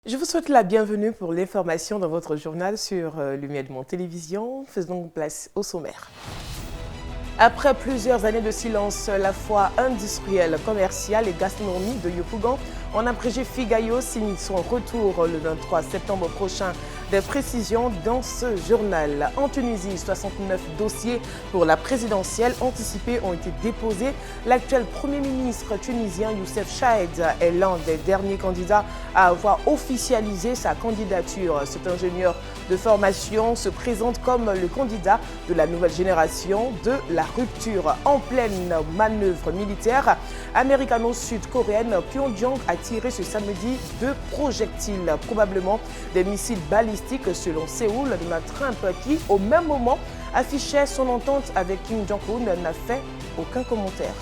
Je vous souhaite la bienvenue pour l'information dans votre journal sur Lumière de Monde Télévision. Faisons place au sommaire. Après plusieurs années de silence, la foire industrielle, commerciale et gastronomique de Yopougon en abrégé Figayo signe son retour le 23 septembre prochain. Des précisions dans ce journal. En Tunisie, 69 dossiers pour la présidentielle anticipée ont été déposés. L'actuel Premier ministre tunisien Youssef Chahed est l'un des derniers candidats à avoir officialisé sa candidature. Cet ingénieur de formation se présente comme le candidat de la nouvelle génération de la rupture. En pleine manœuvre militaire américano-sud-coréenne, Pyongyang a tiré ce samedi 2 projectiles, probablement des missiles balistiques selon Séoul. Donald Trump, qui au même moment affichait son entente avec Kim Jong-un, n'a fait aucun commentaire.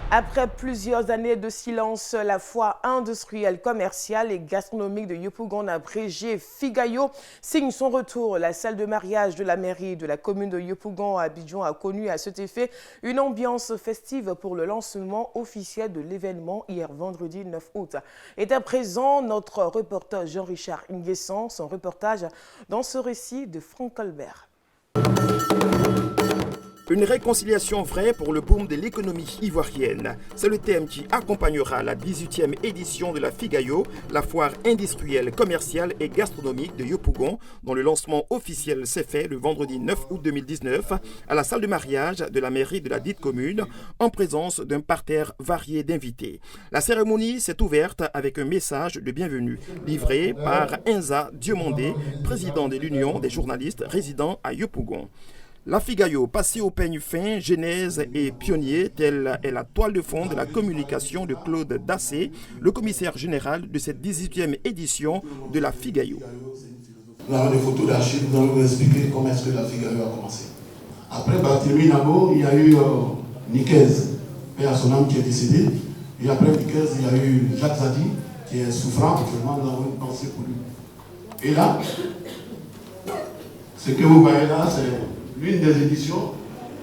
Après plusieurs années de silence, la foire industrielle, commerciale et gastronomique de Yopougon abrégé Figayo signe son retour. La salle de mariage de la mairie de la commune de Yopougon à Abidjan a connu à cet effet une ambiance festive pour le lancement officiel de l'événement hier vendredi 9 août. Est à présent notre reporter Jean-Richard Nguessan, son reportage dans ce récit de Franck Colbert. Une réconciliation vraie pour le boom de l'économie ivoirienne. C'est le thème qui accompagnera la 18e édition de la Figayo, la foire industrielle, commerciale et gastronomique de Yopougon, dont le lancement officiel s'est fait le vendredi 9 août 2019 à la salle de mariage de la mairie de la dite commune, en présence d'un parterre varié d'invités. La cérémonie s'est ouverte avec un message de bienvenue livré par Enza Diomondé, président de l'Union des journalistes résidant à Yopougon. La Figayo, passée au peigne fin, genèse et pionnier, telle est la toile de fond de la communication de Claude Dassé, le commissaire général de cette 18e édition de la Figayo. Nous avons des photos d'archives, nous allons vous expliquer comment est-ce que la Figayo a commencé. Après Barthélemy Nabo, il y a eu Niquez, père à son âme qui est décédé. Et après Niquez, il y a eu Jacques Zadi, qui est souffrant, actuellement nous avons une pensée pour lui. Et là, ce que vous voyez là, c'est l'une des éditions,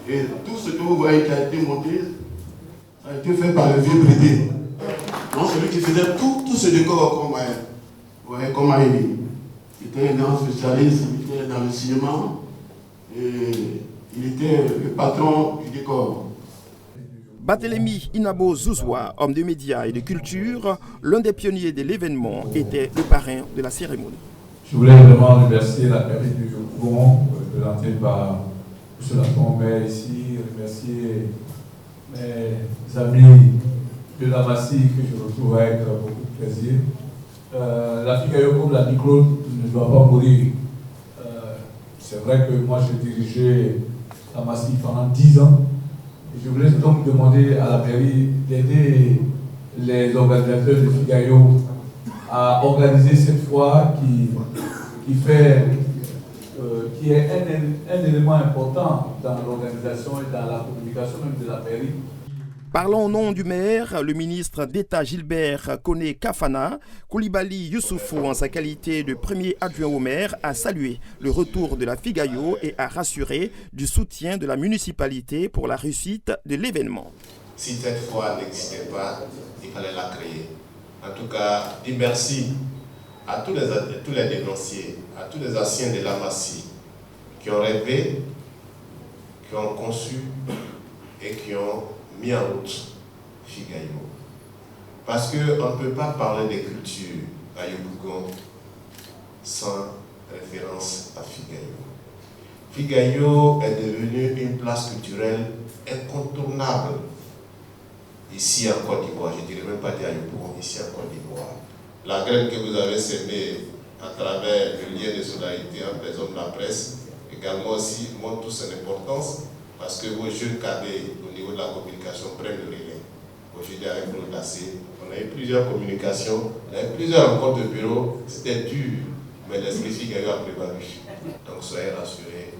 et tout ce que vous voyez qui a été monté, ça a été fait par le vieux Brédé. Donc celui qui faisait tout ce décor comme vous voyez comment il était un grand spécialiste, il était dans le cinéma, et il était le patron du décor. Barthélemy Inabo Zouzoua, homme de médias et de culture, l'un des pionniers de l'événement, était le parrain de la cérémonie. Je voulais vraiment remercier la mairie de Yopougon, présentée par M. Latombert ici, remercier mes amis de la Massy que je retrouve avec beaucoup de plaisir. La Figayo, comme l'a dit Claude, ne doit pas mourir. C'est vrai que moi j'ai dirigé la Massy pendant 10 ans. Et je voulais donc demander à la mairie d'aider les organisateurs de Figayo à organiser cette foire qui est un élément important dans l'organisation et dans la communication même de la mairie. Parlant au nom du maire, le ministre d'État Gilbert Koné Kafana, Koulibaly Youssoufou, en sa qualité de premier adjoint au maire, a salué le retour de la Figayo et a rassuré du soutien de la municipalité pour la réussite de l'événement. Si cette fois n'existait pas, il fallait la créer. En tout cas, dis merci à tous les dénonciers, à tous les anciens de la Massy qui ont rêvé, qui ont conçu et qui ont mis en route Figayo. Parce qu'on ne peut pas parler de culture à Yopougon sans référence à Figayo. Figayo est devenue une place culturelle incontournable ici en Côte d'Ivoire. Je ne dirais même pas à Yopougon, ici en Côte d'Ivoire. La graine que vous avez sémée à travers le lien de solidarité entre les hommes de la presse, également aussi montre toute son importance parce que vos jeunes cadets au niveau de la communication prennent le relais. Aujourd'hui avec Claude Dassé, on a eu plusieurs communications, on a eu plusieurs rencontres de bureau, c'était dur, mais l'esprit Figayo a prévalu. Donc soyez rassurés,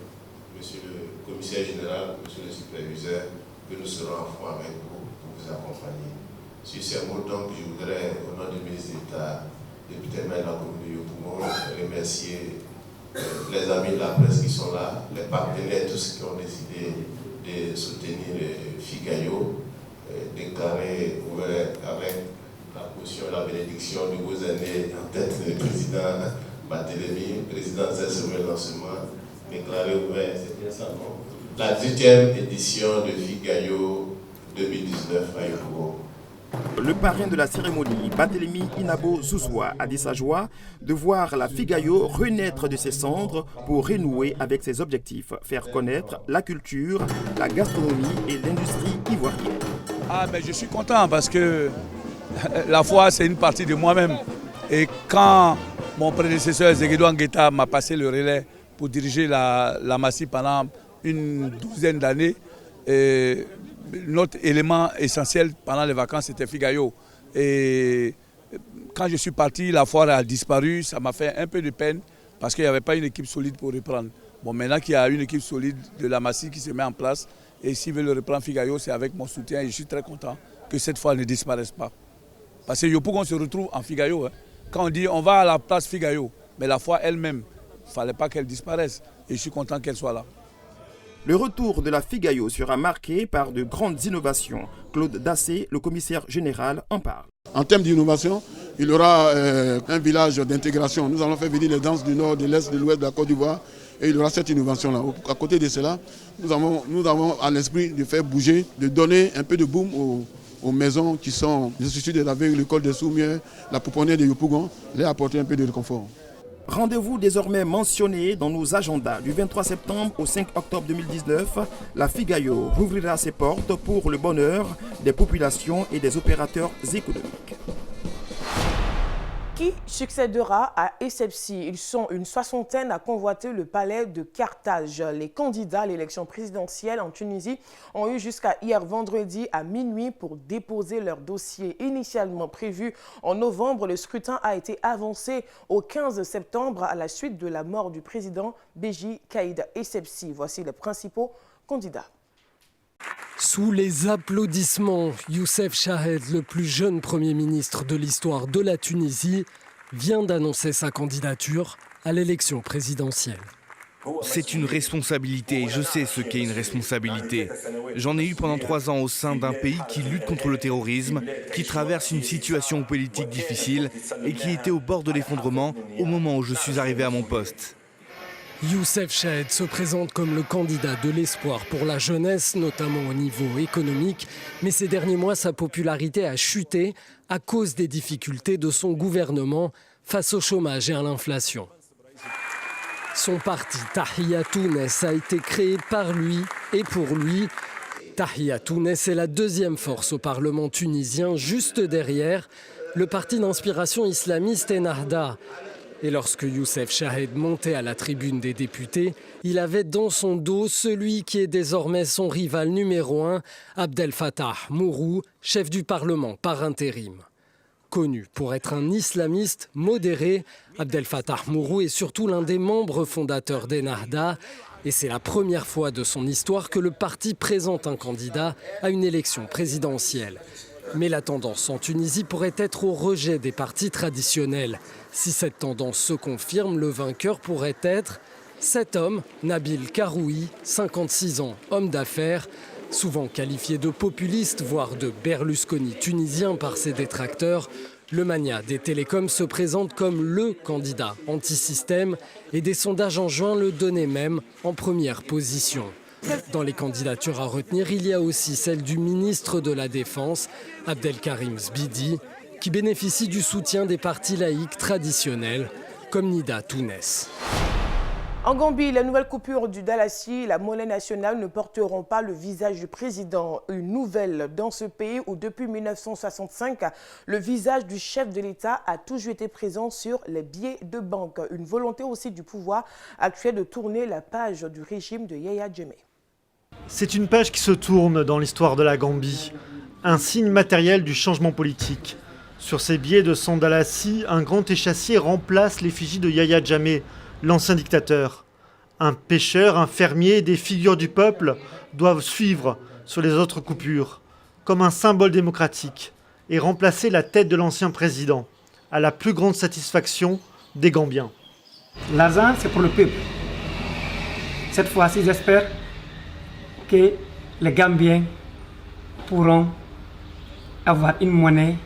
monsieur le commissaire général, monsieur le superviseur, que nous serons en foi avec vous pour vous accompagner. Sur ces mots, donc, je voudrais, au nom du ministre d'État, député maire de la commune de Yopougon, remercier les amis de la presse qui sont là, les partenaires, tous ceux qui ont décidé de soutenir Figayo, déclarer ouvert avec la potion, la bénédiction de vos années en tête du président Barthélémy, président Zesomel Lancement, déclaré ouvert, c'est bien ça, non? La 10e édition de Figayo 2019 à Yopougon. Le parrain de la cérémonie, Barthélémy Inabo Zouzoua, a dit sa joie de voir la Figayo renaître de ses cendres pour renouer avec ses objectifs, faire connaître la culture, la gastronomie et l'industrie ivoirienne. Ah, mais je suis content parce que la foi, c'est une partie de moi-même. Et quand mon prédécesseur Zegedou Angueta m'a passé le relais pour diriger la Massi pendant une douzaine d'années, notre élément essentiel pendant les vacances, c'était Figayo. Et quand je suis parti, la foire a disparu. Ça m'a fait un peu de peine parce qu'il n'y avait pas une équipe solide pour reprendre. Bon, maintenant qu'il y a une équipe solide de la Massi qui se met en place, et s'ils veulent reprendre Figayo, c'est avec mon soutien. Et je suis très content que cette fois ne disparaisse pas. Parce que Yopougon se retrouve en Figayo. Hein. Quand on dit on va à la place Figayo, mais la foire elle-même, il ne fallait pas qu'elle disparaisse. Et je suis content qu'elle soit là. Le retour de la Figayo sera marqué par de grandes innovations. Claude Dassé, le commissaire général, en parle. En termes d'innovation, il y aura un village d'intégration. Nous allons faire venir les danses du nord, de l'est, de l'ouest de la Côte d'Ivoire. Et il y aura cette innovation-là. À côté de cela, nous avons à l'esprit de faire bouger, de donner un peu de boom aux maisons qui sont les instituts de la veille, l'école des Soumiers, la pouponnière de Yopougon, leur apporter un peu de réconfort. Rendez-vous désormais mentionné dans nos agendas. Du 23 septembre au 5 octobre 2019, la Figayo rouvrira ses portes pour le bonheur des populations et des opérateurs économiques. Qui succédera à Essebsi? Ils sont une soixantaine à convoiter le palais de Carthage. Les candidats à l'élection présidentielle en Tunisie ont eu jusqu'à hier vendredi à minuit pour déposer leur dossier. Initialement prévu en novembre, le scrutin a été avancé au 15 septembre à la suite de la mort du président Béji Caïd Essebsi. Voici les principaux candidats. Sous les applaudissements, Youssef Chahed, le plus jeune Premier ministre de l'histoire de la Tunisie, vient d'annoncer sa candidature à l'élection présidentielle. C'est une responsabilité, je sais ce qu'est une responsabilité. J'en ai eu pendant 3 ans au sein d'un pays qui lutte contre le terrorisme, qui traverse une situation politique difficile et qui était au bord de l'effondrement au moment où je suis arrivé à mon poste. Youssef Chahed se présente comme le candidat de l'espoir pour la jeunesse, notamment au niveau économique. Mais ces derniers mois, sa popularité a chuté à cause des difficultés de son gouvernement face au chômage et à l'inflation. Son parti Tahiyatounes a été créé par lui et pour lui. Tahiyatounes est la deuxième force au Parlement tunisien, juste derrière le parti d'inspiration islamiste Ennahda. Et lorsque Youssef Chahed montait à la tribune des députés, il avait dans son dos celui qui est désormais son rival numéro 1, Abdel Fattah Mourou, chef du Parlement par intérim. Connu pour être un islamiste modéré, Abdel Fattah Mourou est surtout l'un des membres fondateurs d'Ennahda. Et c'est la première fois de son histoire que le parti présente un candidat à une élection présidentielle. Mais la tendance en Tunisie pourrait être au rejet des partis traditionnels. Si cette tendance se confirme, le vainqueur pourrait être cet homme, Nabil Karoui, 56 ans, homme d'affaires, souvent qualifié de populiste, voire de Berlusconi tunisien par ses détracteurs. Le magnat des télécoms se présente comme le candidat anti-système et des sondages en juin le donnaient même en première position. Dans les candidatures à retenir, il y a aussi celle du ministre de la Défense, Abdelkarim Zbidi, qui bénéficie du soutien des partis laïcs traditionnels comme Nida Tounes. En Gambie, la nouvelle coupure du dalasi et la monnaie nationale ne porteront pas le visage du président. Une nouvelle dans ce pays où depuis 1965, le visage du chef de l'État a toujours été présent sur les billets de banque. Une volonté aussi du pouvoir actuel de tourner la page du régime de Yaya Jammeh. C'est une page qui se tourne dans l'histoire de la Gambie. Un signe matériel du changement politique. Sur ces billets de 100 dalasi, un grand échassier remplace l'effigie de Yaya Jammeh, l'ancien dictateur. Un pêcheur, un fermier, des figures du peuple doivent suivre sur les autres coupures, comme un symbole démocratique, et remplacer la tête de l'ancien président, à la plus grande satisfaction des Gambiens. L'argent, c'est pour le peuple. Cette fois-ci, j'espère que les Gambiens pourront avoir une monnaie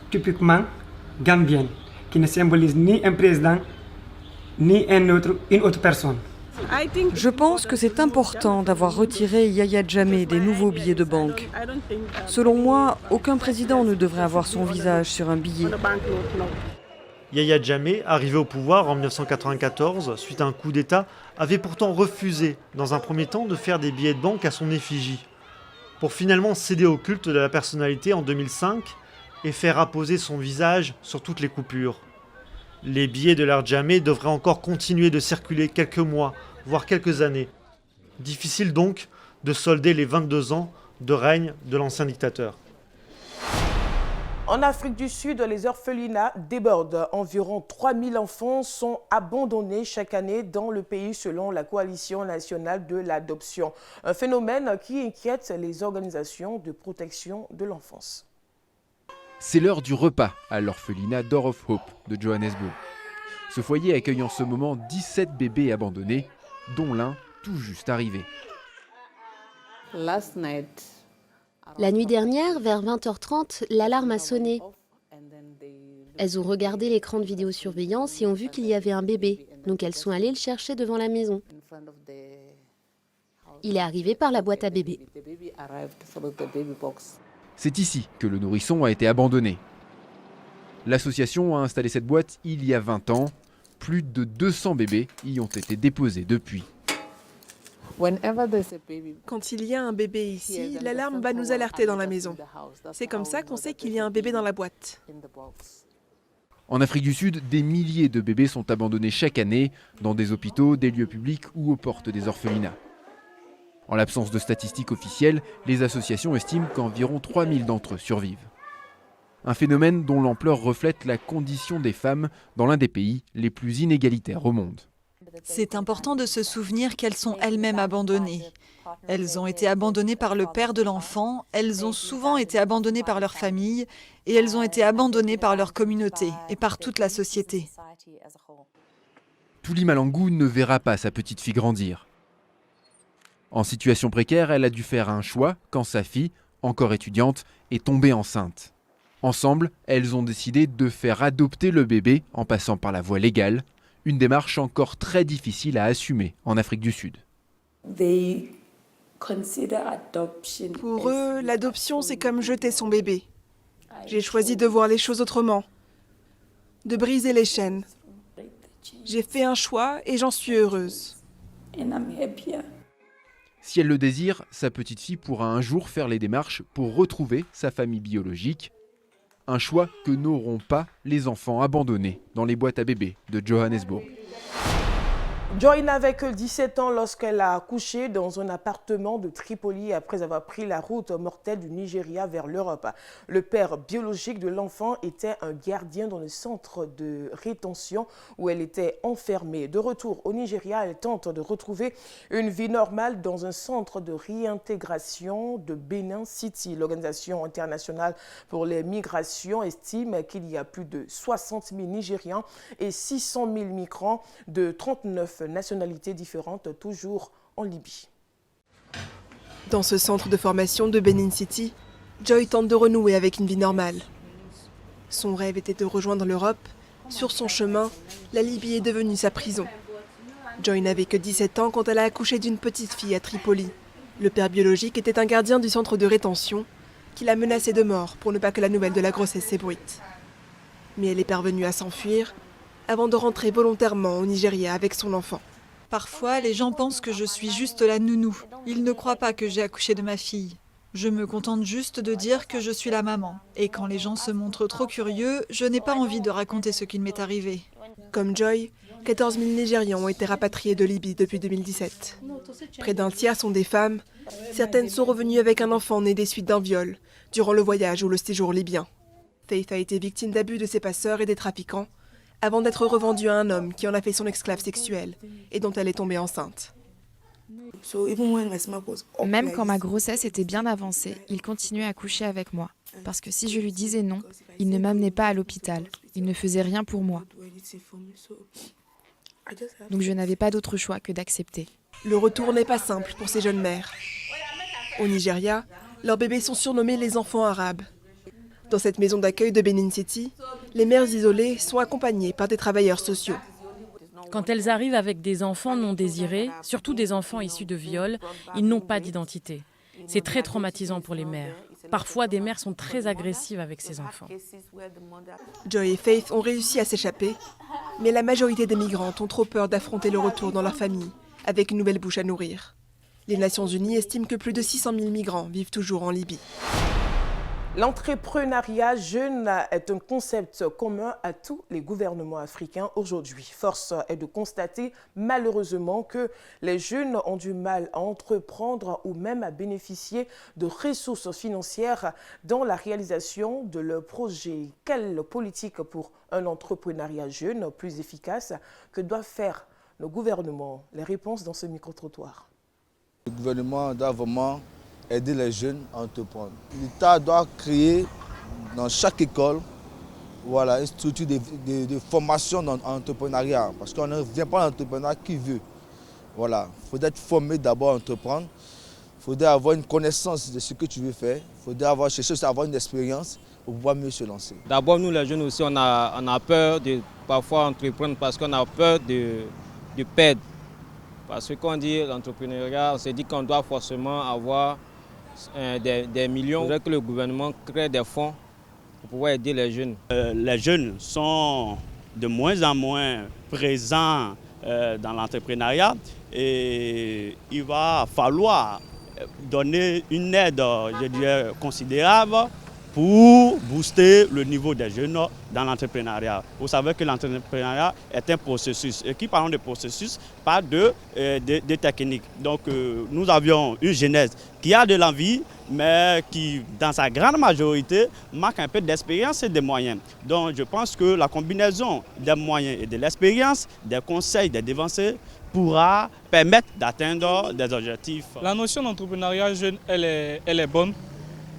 typiquement gambienne, qui ne symbolise ni un président, ni une autre personne. Je pense que c'est important d'avoir retiré Yahya Jammeh des nouveaux billets de banque. Selon moi, aucun président ne devrait avoir son visage sur un billet. Yahya Jammeh, arrivé au pouvoir en 1994, suite à un coup d'État, avait pourtant refusé, dans un premier temps, de faire des billets de banque à son effigie, pour finalement céder au culte de la personnalité en 2005 et faire apposer son visage sur toutes les coupures. Les billets de l'ère Jammeh devraient encore continuer de circuler quelques mois, voire quelques années. Difficile donc de solder les 22 ans de règne de l'ancien dictateur. En Afrique du Sud, les orphelinats débordent. Environ 3000 enfants sont abandonnés chaque année dans le pays selon la Coalition nationale de l'adoption. Un phénomène qui inquiète les organisations de protection de l'enfance. C'est l'heure du repas à l'orphelinat Door of Hope de Johannesburg. Ce foyer accueille en ce moment 17 bébés abandonnés, dont l'un tout juste arrivé. La nuit dernière, vers 20h30, l'alarme a sonné. Elles ont regardé l'écran de vidéosurveillance et ont vu qu'il y avait un bébé, donc elles sont allées le chercher devant la maison. Il est arrivé par la boîte à bébé. C'est ici que le nourrisson a été abandonné. L'association a installé cette boîte il y a 20 ans. Plus de 200 bébés y ont été déposés depuis. Quand il y a un bébé ici, l'alarme va nous alerter dans la maison. C'est comme ça qu'on sait qu'il y a un bébé dans la boîte. En Afrique du Sud, des milliers de bébés sont abandonnés chaque année dans des hôpitaux, des lieux publics ou aux portes des orphelinats. En l'absence de statistiques officielles, les associations estiment qu'environ 3000 d'entre eux survivent. Un phénomène dont l'ampleur reflète la condition des femmes dans l'un des pays les plus inégalitaires au monde. C'est important de se souvenir qu'elles sont elles-mêmes abandonnées. Elles ont été abandonnées par le père de l'enfant, elles ont souvent été abandonnées par leur famille et elles ont été abandonnées par leur communauté et par toute la société. Touli Malangou ne verra pas sa petite fille grandir. En situation précaire, elle a dû faire un choix quand sa fille, encore étudiante, est tombée enceinte. Ensemble, elles ont décidé de faire adopter le bébé en passant par la voie légale, une démarche encore très difficile à assumer en Afrique du Sud. Pour eux, l'adoption, c'est comme jeter son bébé. J'ai choisi de voir les choses autrement, de briser les chaînes. J'ai fait un choix et j'en suis heureuse. Si elle le désire, sa petite fille pourra un jour faire les démarches pour retrouver sa famille biologique. Un choix que n'auront pas les enfants abandonnés dans les boîtes à bébés de Johannesburg. Joy n'avait que 17 ans lorsqu'elle a accouché dans un appartement de Tripoli après avoir pris la route mortelle du Nigeria vers l'Europe. Le père biologique de l'enfant était un gardien dans le centre de rétention où elle était enfermée. De retour au Nigeria, elle tente de retrouver une vie normale dans un centre de réintégration de Benin City. L'Organisation internationale pour les migrations estime qu'il y a plus de 60 000 Nigérians et 600 000 migrants de 39 nationalités différentes, toujours en Libye. Dans ce centre de formation de Benin City, Joy tente de renouer avec une vie normale. Son rêve était de rejoindre l'Europe. Sur son chemin, la Libye est devenue sa prison. Joy n'avait que 17 ans quand elle a accouché d'une petite fille à Tripoli. Le père biologique était un gardien du centre de rétention qui l'a menacée de mort pour ne pas que la nouvelle de la grossesse s'ébruite. Mais elle est parvenue à s'enfuir avant de rentrer volontairement au Nigeria avec son enfant. Parfois, les gens pensent que je suis juste la nounou. Ils ne croient pas que j'ai accouché de ma fille. Je me contente juste de dire que je suis la maman. Et quand les gens se montrent trop curieux, je n'ai pas envie de raconter ce qu'il m'est arrivé. Comme Joy, 14 000 Nigérians ont été rapatriés de Libye depuis 2017. Près d'un tiers sont des femmes. Certaines sont revenues avec un enfant né des suites d'un viol durant le voyage ou le séjour libyen. Faith a été victime d'abus de ses passeurs et des trafiquants avant d'être revendue à un homme qui en a fait son esclave sexuelle et dont elle est tombée enceinte. Même quand ma grossesse était bien avancée, il continuait à coucher avec moi. Parce que si je lui disais non, il ne m'amenait pas à l'hôpital. Il ne faisait rien pour moi. Donc je n'avais pas d'autre choix que d'accepter. Le retour n'est pas simple pour ces jeunes mères. Au Nigeria, leurs bébés sont surnommés les enfants arabes. Dans cette maison d'accueil de Benin City, les mères isolées sont accompagnées par des travailleurs sociaux. Quand elles arrivent avec des enfants non désirés, surtout des enfants issus de viols, ils n'ont pas d'identité. C'est très traumatisant pour les mères. Parfois, des mères sont très agressives avec ces enfants. Joy et Faith ont réussi à s'échapper, mais la majorité des migrantes ont trop peur d'affronter le retour dans leur famille, avec une nouvelle bouche à nourrir. Les Nations Unies estiment que plus de 600 000 migrants vivent toujours en Libye. L'entrepreneuriat jeune est un concept commun à tous les gouvernements africains aujourd'hui. Force est de constater malheureusement que les jeunes ont du mal à entreprendre ou même à bénéficier de ressources financières dans la réalisation de leurs projets. Quelle politique pour un entrepreneuriat jeune plus efficace que doivent faire nos gouvernements? Les réponses dans ce micro-trottoir. Le gouvernement doit vraiment aider les jeunes à entreprendre. L'État doit créer dans chaque école une structure de formation en entrepreneuriat. Parce qu'on ne vient pas à l'entrepreneuriat qui veut. Il faut être formé d'abord à entreprendre. Il faudrait avoir une connaissance de ce que tu veux faire. Il faudrait chercher à avoir une expérience pour pouvoir mieux se lancer. D'abord, nous les jeunes aussi, on a peur de parfois entreprendre parce qu'on a peur de perdre. Parce que quand on dit l'entrepreneuriat, on se dit qu'on doit forcément avoir des millions. Il faudrait que le gouvernement crée des fonds pour pouvoir aider les jeunes. Les jeunes sont de moins en moins présents dans l'entrepreneuriat et il va falloir donner une aide, je dirais, considérable pour booster le niveau des jeunes dans l'entrepreneuriat. Vous savez que l'entrepreneuriat est un processus. Et qui parle de processus, parle de technique. Donc nous avions une jeunesse qui a de l'envie, mais qui, dans sa grande majorité, manque un peu d'expérience et de moyens. Donc je pense que la combinaison des moyens et de l'expérience, des conseils, des avancées, pourra permettre d'atteindre des objectifs. La notion d'entrepreneuriat jeune, elle est bonne.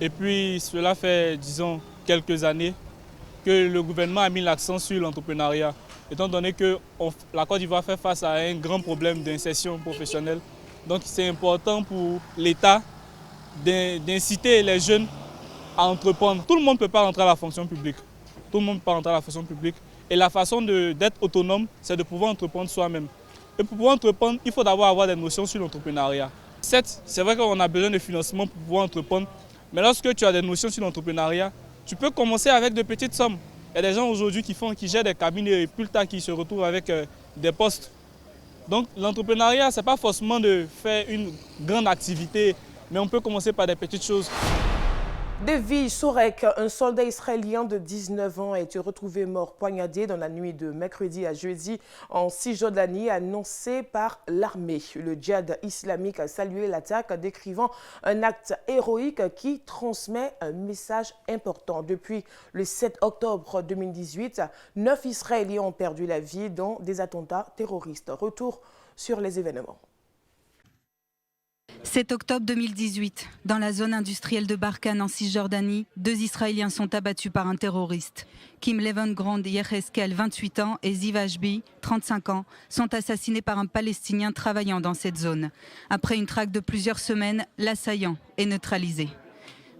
Et puis cela fait, disons, quelques années que le gouvernement a mis l'accent sur l'entrepreneuriat, étant donné que la Côte d'Ivoire fait face à un grand problème d'insertion professionnelle. Donc c'est important pour l'État d'inciter les jeunes à entreprendre. Tout le monde ne peut pas rentrer à la fonction publique. Tout le monde ne peut pas rentrer à la fonction publique. Et la façon d'être autonome, c'est de pouvoir entreprendre soi-même. Et pour pouvoir entreprendre, il faut d'abord avoir des notions sur l'entrepreneuriat. Certes, c'est vrai qu'on a besoin de financement pour pouvoir entreprendre. Mais lorsque tu as des notions sur l'entrepreneuriat, tu peux commencer avec de petites sommes. Il y a des gens aujourd'hui qui gèrent des cabinets et plus tard qui se retrouvent avec des postes. Donc l'entrepreneuriat, ce n'est pas forcément de faire une grande activité, mais on peut commencer par des petites choses. Devi Sorek, un soldat israélien de 19 ans, a été retrouvé mort poignardé dans la nuit de mercredi à jeudi en Cisjordanie, annoncé par l'armée. Le djihad islamique a salué l'attaque, décrivant un acte héroïque qui transmet un message important. Depuis le 7 octobre 2018, 9 Israéliens ont perdu la vie dans des attentats terroristes. Retour sur les événements. 7 octobre 2018, dans la zone industrielle de Barkhane en Cisjordanie, 2 Israéliens sont abattus par un terroriste. Kim Levengrand Yeheskel, 28 ans, et Ziv Ashby, 35 ans, sont assassinés par un Palestinien travaillant dans cette zone. Après une traque de plusieurs semaines, l'assaillant est neutralisé.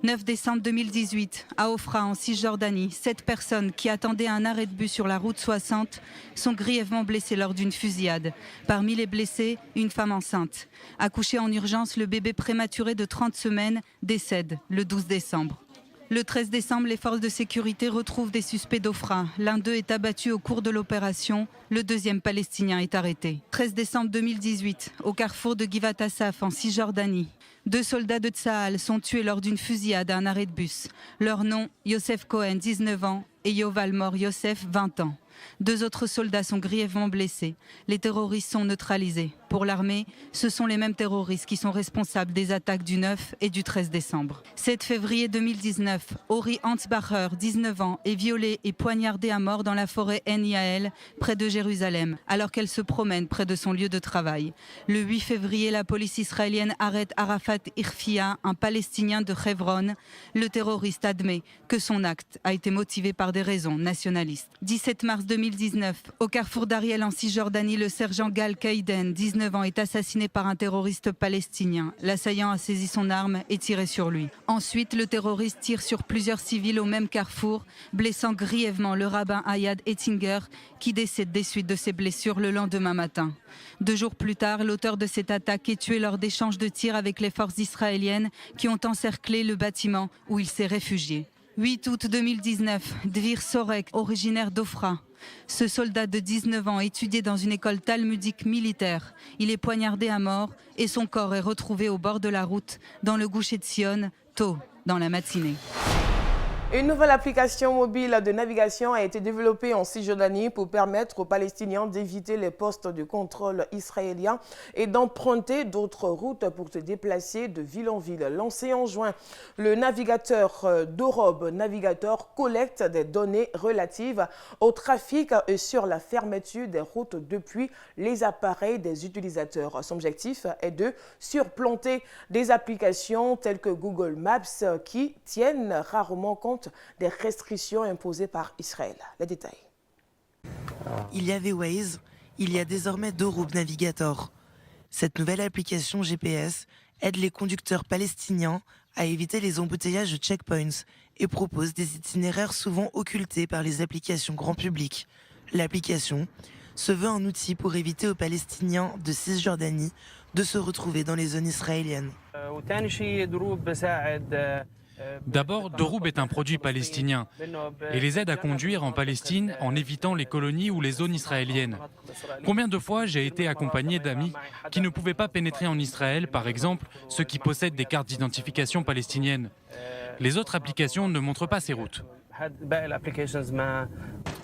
9 décembre 2018, à Ofra, en Cisjordanie, 7 personnes qui attendaient un arrêt de bus sur la route 60 sont grièvement blessées lors d'une fusillade. Parmi les blessés, une femme enceinte. Accouchée en urgence, le bébé prématuré de 30 semaines décède le 12 décembre. Le 13 décembre, les forces de sécurité retrouvent des suspects d'Ofra. L'un d'eux est abattu au cours de l'opération. Le deuxième Palestinien est arrêté. 13 décembre 2018, au carrefour de Givat Asaf, en Cisjordanie. 2 soldats de Tsahal sont tués lors d'une fusillade à un arrêt de bus. Leur nom, Yosef Cohen, 19 ans, et Yoval Mor Yosef, 20 ans. 2 autres soldats sont grièvement blessés. Les terroristes sont neutralisés. Pour l'armée, ce sont les mêmes terroristes qui sont responsables des attaques du 9 et du 13 décembre. 7 février 2019, Ori Hansbacher, 19 ans, est violée et poignardée à mort dans la forêt En Yael, près de Jérusalem, alors qu'elle se promène près de son lieu de travail. Le 8 février, la police israélienne arrête Arafat Irfia, un Palestinien de Hebron. Le terroriste admet que son acte a été motivé par par des raisons nationalistes. 17 mars 2019, au carrefour d'Ariel en Cisjordanie, le sergent Gal Kaiden, 19 ans, est assassiné par un terroriste palestinien. L'assaillant a saisi son arme et tiré sur lui. Ensuite, le terroriste tire sur plusieurs civils au même carrefour, blessant grièvement le rabbin Ayad Ettinger, qui décède des suites de ses blessures le lendemain matin. 2 jours plus tard, l'auteur de cette attaque est tué lors d'échanges de tirs avec les forces israéliennes qui ont encerclé le bâtiment où il s'est réfugié. 8 août 2019, Dvir Sorek, originaire d'Ofra. Ce soldat de 19 ans étudiait dans une école talmudique militaire. Il est poignardé à mort et son corps est retrouvé au bord de la route, dans le Gush Etzion, tôt dans la matinée. Une nouvelle application mobile de navigation a été développée en Cisjordanie pour permettre aux Palestiniens d'éviter les postes de contrôle israéliens et d'emprunter d'autres routes pour se déplacer de ville en ville. Lancé en juin, le navigateur Dorob Navigator collecte des données relatives au trafic et sur la fermeture des routes depuis les appareils des utilisateurs. Son objectif est de surplanter des applications telles que Google Maps qui tiennent rarement compte des restrictions imposées par Israël. Les détails. Il y avait Waze, il y a désormais Dorob Navigator. Cette nouvelle application GPS aide les conducteurs palestiniens à éviter les embouteillages de checkpoints et propose des itinéraires souvent occultés par les applications grand public. L'application se veut un outil pour éviter aux Palestiniens de Cisjordanie de se retrouver dans les zones israéliennes. D'abord, Dorob est un produit palestinien et les aide à conduire en Palestine en évitant les colonies ou les zones israéliennes. Combien de fois j'ai été accompagné d'amis qui ne pouvaient pas pénétrer en Israël, par exemple ceux qui possèdent des cartes d'identification palestiniennes. Les autres applications ne montrent pas ces routes.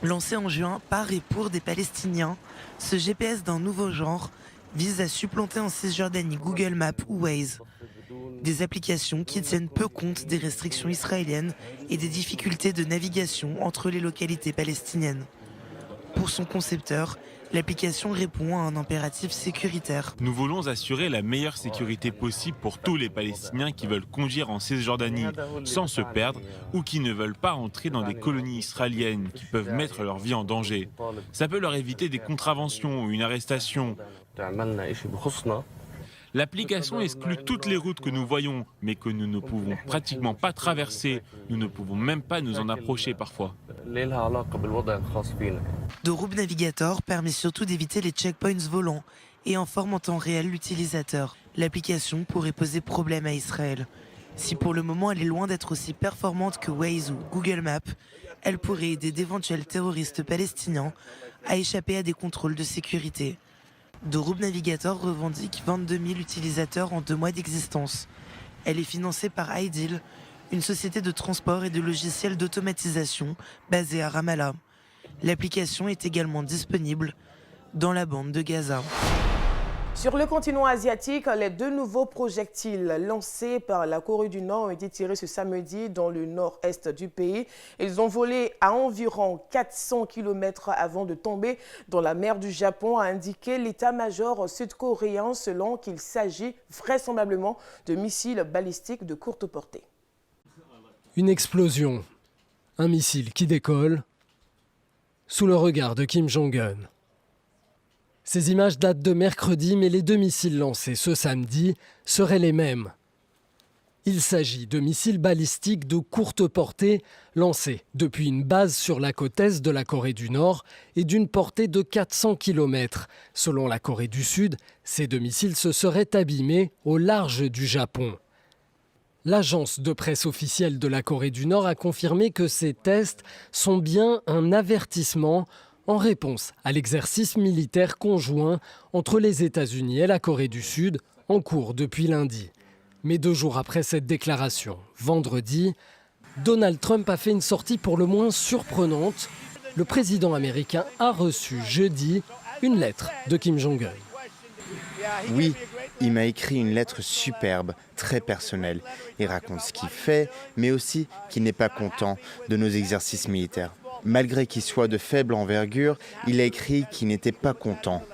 Lancé en juin par et pour des Palestiniens, ce GPS d'un nouveau genre vise à supplanter en Cisjordanie Google Maps ou Waze. Des applications qui tiennent peu compte des restrictions israéliennes et des difficultés de navigation entre les localités palestiniennes. Pour son concepteur, l'application répond à un impératif sécuritaire. Nous voulons assurer la meilleure sécurité possible pour tous les Palestiniens qui veulent conduire en Cisjordanie sans se perdre ou qui ne veulent pas entrer dans des colonies israéliennes qui peuvent mettre leur vie en danger. Ça peut leur éviter des contraventions ou une arrestation. L'application exclut toutes les routes que nous voyons, mais que nous ne pouvons pratiquement pas traverser. Nous ne pouvons même pas nous en approcher parfois. Dorob Navigator permet surtout d'éviter les checkpoints volants et informe en temps réel l'utilisateur. L'application pourrait poser problème à Israël. Si pour le moment elle est loin d'être aussi performante que Waze ou Google Maps, elle pourrait aider d'éventuels terroristes palestiniens à échapper à des contrôles de sécurité. Dorob Navigator revendique 22 000 utilisateurs en 2 mois d'existence. Elle est financée par Ideal, une société de transport et de logiciels d'automatisation basée à Ramallah. L'application est également disponible dans la bande de Gaza. Sur le continent asiatique, les 2 nouveaux projectiles lancés par la Corée du Nord ont été tirés ce samedi dans le nord-est du pays. Ils ont volé à environ 400 km avant de tomber dans la mer du Japon, a indiqué l'état-major sud-coréen, selon qu'il s'agit vraisemblablement de missiles balistiques de courte portée. Une explosion, un missile qui décolle sous le regard de Kim Jong-un. Ces images datent de mercredi, mais les 2 missiles lancés ce samedi seraient les mêmes. Il s'agit de missiles balistiques de courte portée lancés depuis une base sur la côte est de la Corée du Nord et d'une portée de 400 km. Selon la Corée du Sud, ces 2 missiles se seraient abîmés au large du Japon. L'agence de presse officielle de la Corée du Nord a confirmé que ces tests sont bien un avertissement en réponse à l'exercice militaire conjoint entre les États-Unis et la Corée du Sud en cours depuis lundi. Mais 2 jours après cette déclaration, vendredi, Donald Trump a fait une sortie pour le moins surprenante. Le président américain a reçu jeudi une lettre de Kim Jong-un. Oui, il m'a écrit une lettre superbe, très personnelle. Il raconte ce qu'il fait, mais aussi qu'il n'est pas content de nos exercices militaires. Malgré qu'il soit de faible envergure, il a écrit qu'il n'était pas content.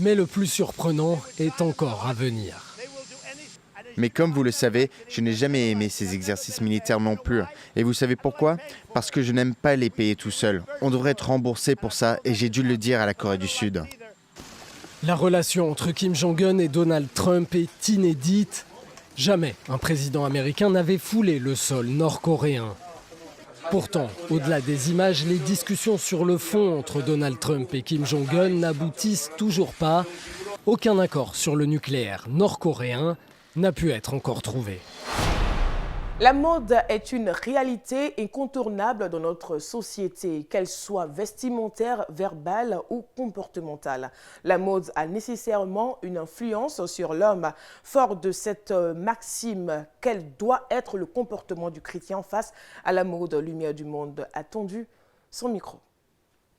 Mais le plus surprenant est encore à venir. Mais comme vous le savez, je n'ai jamais aimé ces exercices militaires non plus. Et vous savez pourquoi? Parce que je n'aime pas les payer tout seul. On devrait être remboursé pour ça et j'ai dû le dire à la Corée du Sud. La relation entre Kim Jong-un et Donald Trump est inédite. Jamais un président américain n'avait foulé le sol nord-coréen. Pourtant, au-delà des images, les discussions sur le fond entre Donald Trump et Kim Jong-un n'aboutissent toujours pas. Aucun accord sur le nucléaire nord-coréen n'a pu être encore trouvé. La mode est une réalité incontournable dans notre société, qu'elle soit vestimentaire, verbale ou comportementale. La mode a nécessairement une influence sur l'homme. Fort de cette maxime, quel doit être le comportement du chrétien face à la mode lumière du monde attendu? Son micro.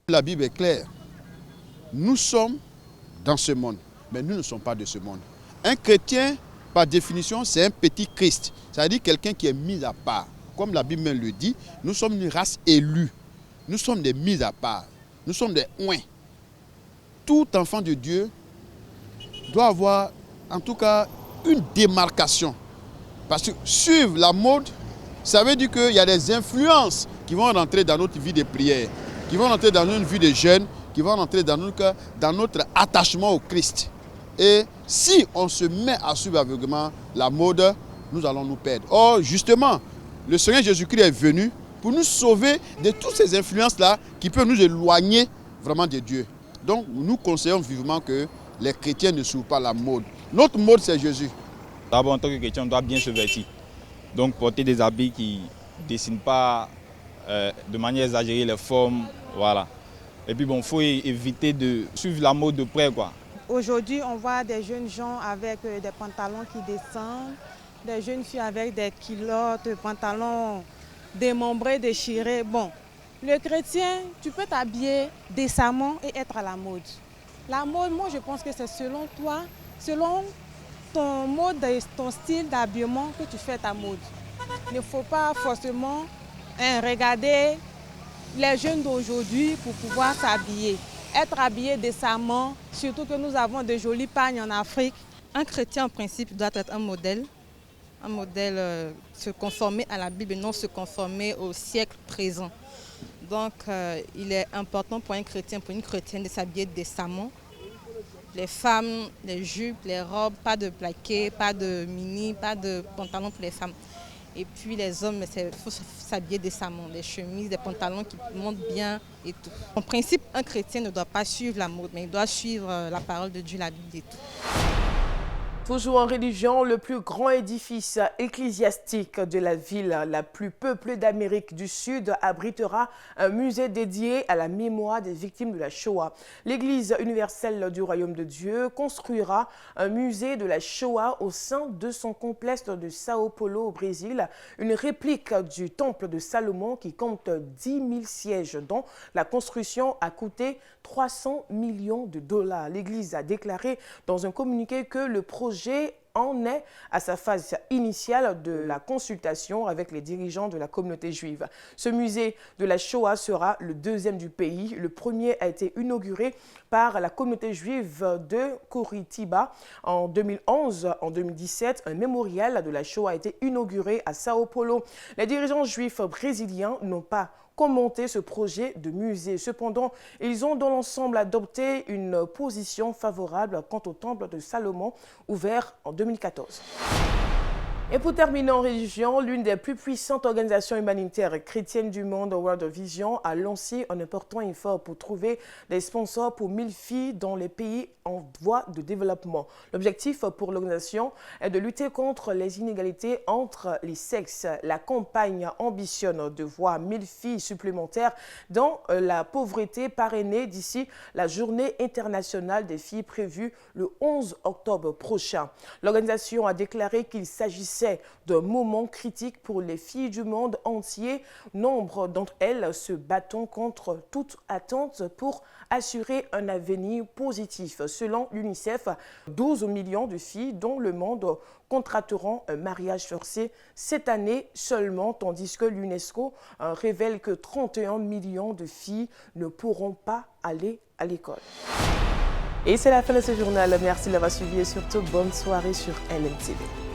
La Bible est claire. Nous sommes dans ce monde, mais nous ne sommes pas de ce monde. Un chrétien, par définition, c'est un petit Christ, c'est-à-dire quelqu'un qui est mis à part. Comme la Bible même le dit, nous sommes une race élue, nous sommes des mis à part, nous sommes des oints. Tout enfant de Dieu doit avoir, en tout cas, une démarcation. Parce que suivre la mode, ça veut dire qu'il y a des influences qui vont rentrer dans notre vie de prière, qui vont rentrer dans notre vie de jeûne, qui vont rentrer dans notre attachement au Christ. Et si on se met à suivre aveuglément la mode, nous allons nous perdre. Or, justement, le Seigneur Jésus-Christ est venu pour nous sauver de toutes ces influences-là qui peuvent nous éloigner vraiment de Dieu. Donc, nous conseillons vivement que les chrétiens ne suivent pas la mode. Notre mode, c'est Jésus. D'abord, en tant que chrétien, on doit bien se vêtir. Donc, porter des habits qui ne dessinent pas de manière exagérée les formes. Voilà. Et puis, il faut éviter de suivre la mode de près, quoi. Aujourd'hui, on voit des jeunes gens avec des pantalons qui descendent, des jeunes filles avec des culottes, pantalons démembrés, déchirés. Bon, le chrétien, tu peux t'habiller décemment et être à la mode. La mode, moi, je pense que c'est selon toi, selon ton mode et ton style d'habillement que tu fais ta mode. Il ne faut pas forcément regarder les jeunes d'aujourd'hui pour pouvoir s'habiller. Être habillé décemment, surtout que nous avons de jolis pagnes en Afrique. Un chrétien, en principe, doit être un modèle se conformer à la Bible et non se conformer au siècle présent. Donc, il est important pour un chrétien, pour une chrétienne de s'habiller décemment. Les femmes, les jupes, les robes, pas de plaqué, pas de mini, pas de pantalon pour les femmes. Et puis les hommes, il faut s'habiller décemment, des chemises, des pantalons qui montent bien et tout. En principe, un chrétien ne doit pas suivre la mode, mais il doit suivre la parole de Dieu, la Bible et tout. Toujours en religion, le plus grand édifice ecclésiastique de la ville la plus peuplée d'Amérique du Sud abritera un musée dédié à la mémoire des victimes de la Shoah. L'Église universelle du Royaume de Dieu construira un musée de la Shoah au sein de son complexe de Sao Paulo au Brésil, une réplique du temple de Salomon qui compte 10 000 sièges dont la construction a coûté 300 millions de dollars. L'Église a déclaré dans un communiqué que le projet en est à sa phase initiale de la consultation avec les dirigeants de la communauté juive. Ce musée de la Shoah sera le deuxième du pays. Le premier a été inauguré par la communauté juive de Curitiba en 2011. En 2017, un mémorial de la Shoah a été inauguré à Sao Paulo. Les dirigeants juifs brésiliens n'ont pas commenté ce projet de musée. Cependant, ils ont dans l'ensemble adopté une position favorable quant au temple de Salomon ouvert en 2014. Et pour terminer en religion, l'une des plus puissantes organisations humanitaires chrétiennes du monde, World Vision, a lancé un important effort pour trouver des sponsors pour 1000 filles dans les pays en voie de développement. L'objectif pour l'organisation est de lutter contre les inégalités entre les sexes. La campagne ambitionne de voir 1000 filles supplémentaires dans la pauvreté parrainée d'ici la journée internationale des filles prévue le 11 octobre prochain. L'organisation a déclaré qu'il s'agissait d'un moment critique pour les filles du monde entier. Nombre d'entre elles se battent contre toute attente pour assurer un avenir positif. Selon l'UNICEF, 12 millions de filles dans le monde contracteront un mariage forcé cette année seulement, tandis que l'UNESCO révèle que 31 millions de filles ne pourront pas aller à l'école. Et c'est la fin de ce journal. Merci de l'avoir suivi et surtout bonne soirée sur LMTV.